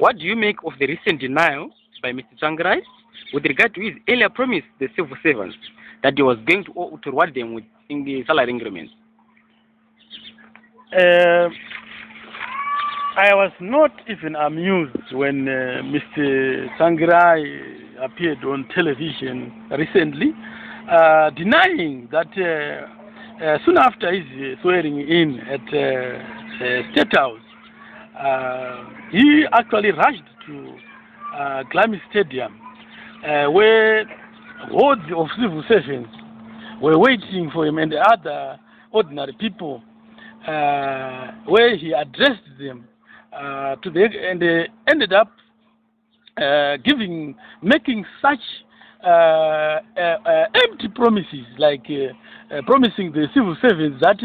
What do you make of the recent denial by Mr. Tsvangirai with regard to his earlier promise to the civil servants that he was going to reward them with in the salary increments? I was not even amused when Mr. Tsvangirai appeared on television recently, denying that soon after his swearing in at State House, he actually rushed to Glamise Stadium, where hordes of civil servants were waiting for him and other ordinary people, where he addressed them and they ended up making such empty promises, like promising the civil servants that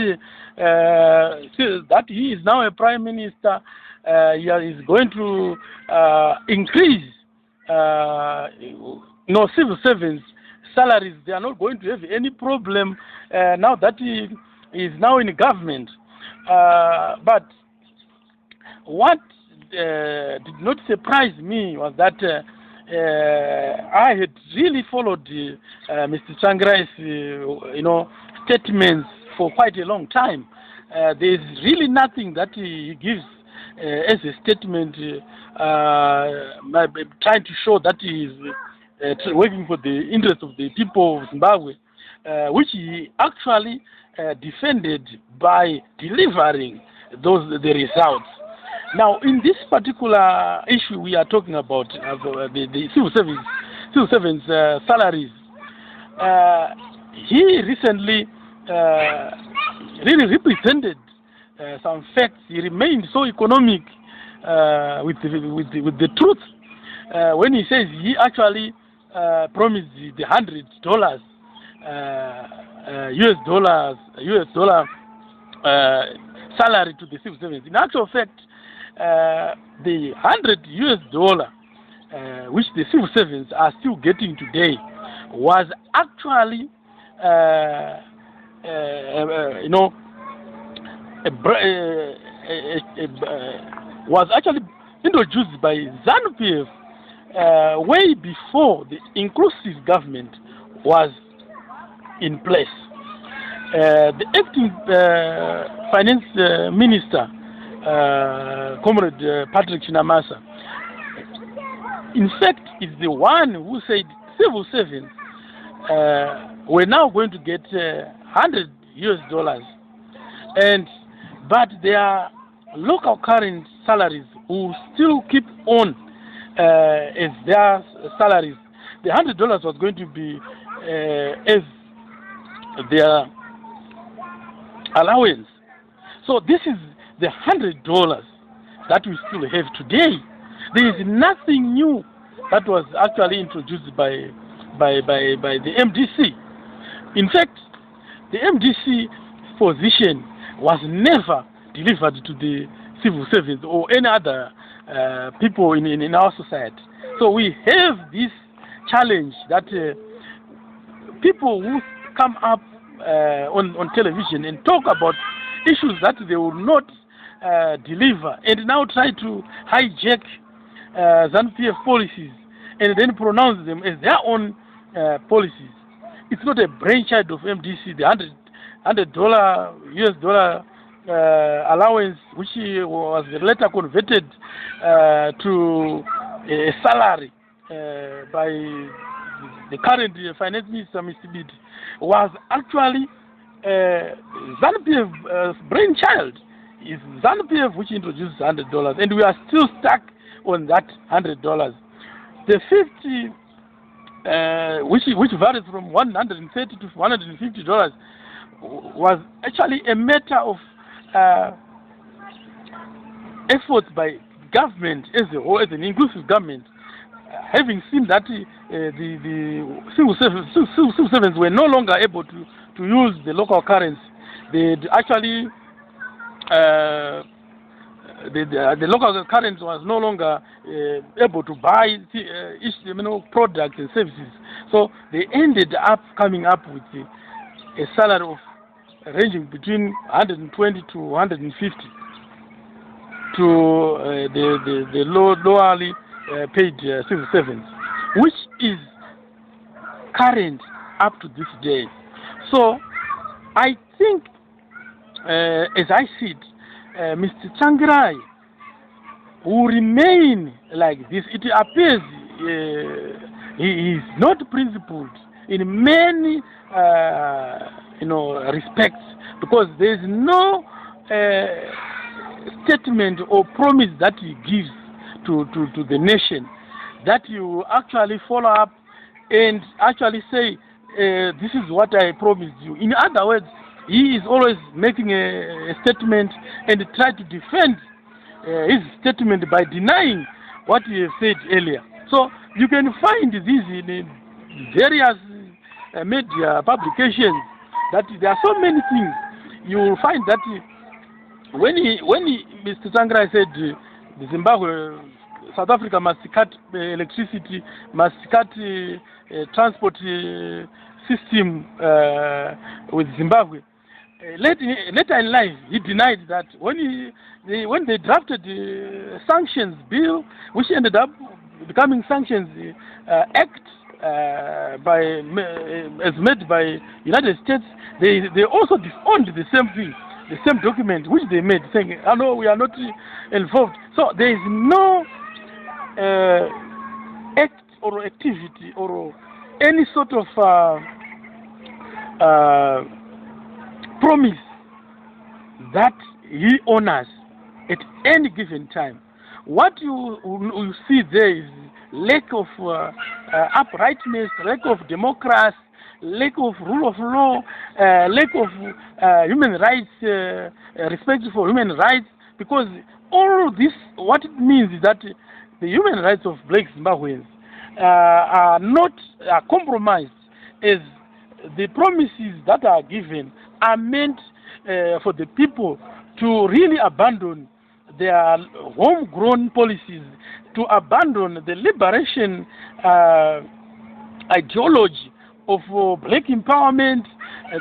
he is now a prime minister. He is going to increase civil servants' salaries. They are not going to have any problem now that he is now in government. But what did not surprise me was that I had really followed Mr. Tsvangirai's statements for quite a long time. There is really nothing that he gives as a statement trying to show that he is working for the interest of the people of Zimbabwe, which he actually defended by delivering the results. Now, in this particular issue we are talking about, the civil servants' salaries, he recently really represented some facts. He remained so economic with the truth when he says he actually promised the $100 US dollar salary to the civil servants. In actual fact, the $100 which the civil servants are still getting today was actually was actually introduced by ZANU-PF way before the inclusive government was in place. The acting finance minister, Comrade Patrick Chinamasa, in fact, is the one who said civil servants were now going to get $100 but their local current salaries will still keep on as their salaries. The $100 was going to be as their allowance. So this is the $100 that we still have today. There is nothing new that was actually introduced by the MDC. In fact, the MDC position was never delivered to the civil servants or any other people in our society. So we have this challenge that people who come up on television and talk about issues that they will not deliver and now try to hijack ZANU-PF policies and then pronounce them as their own policies. It's not a brainchild of MDC. The $100 allowance, which was later converted to a salary by the current finance minister, Mr. Bid, was actually ZANU-PF's brainchild. It's ZANU-PF which introduced $100, and we are still stuck on that $100. The 50, which varies from $130 to $150, was actually a matter of efforts by government as a whole, as an inclusive government, having seen that the civil servants were no longer able to use the local currency. They actually the local currency was no longer able to buy products and services. So they ended up coming up with a salary of ranging between 120 to 150 to the lowly paid civil servants, which is current up to this day. So I think, as I said, Mr. Tsvangirai will remain like this. It appears he is not principled in many respects, because there is no statement or promise that he gives to the nation that you actually follow up and actually say, this is what I promised you. In other words, he is always making a statement and try to defend his statement by denying what he has said earlier. So you can find this in various media publications, that there are so many things. You will find that when Mr. Tsvangirai said the Zimbabwe, South Africa must cut electricity, must cut transport system with Zimbabwe. Later in life, he denied that when they drafted the sanctions bill, which ended up becoming sanctions act as made by United States, they also disowned the same thing, the same document which they made, saying, "Oh no, we are not involved." So there is no act or activity or any sort of promise that he honors at any given time. What you see there is lack of uprightness, lack of democracy, lack of rule of law, lack of human rights, respect for human rights, because all of this, what it means is that the human rights of black Zimbabweans are not compromised, as the promises that are given are meant for the people to really abandon their homegrown policies, to abandon the liberation ideology of black empowerment,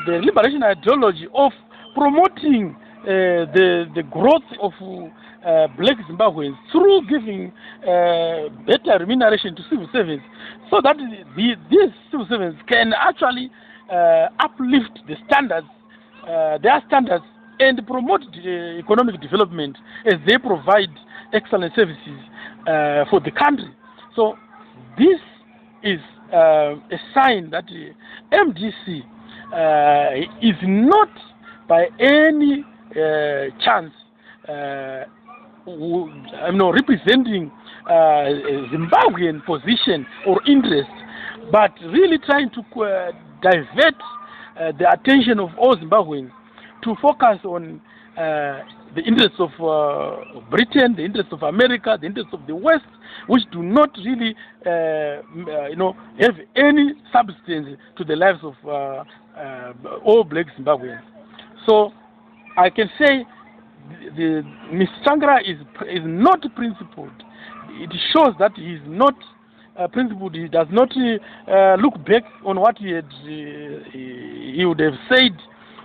the liberation ideology of promoting the growth of black Zimbabweans through giving better remuneration to civil servants, so that these civil servants can actually uplift the standards, their standards, and promote economic development as they provide excellent services for the country. So this is a sign that MDC is not by any chance representing Zimbabwean position or interest, but really trying to divert the attention of all Zimbabweans to focus on the interests of Britain, the interests of America, the interests of the West, which do not really, have any substance to the lives of all black Zimbabweans. So I can say Mr. Tsvangirai is not principled. It shows that he is not principled. He does not look back on what he would have said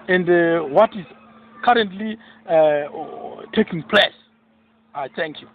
and what is currently taking place. I thank you.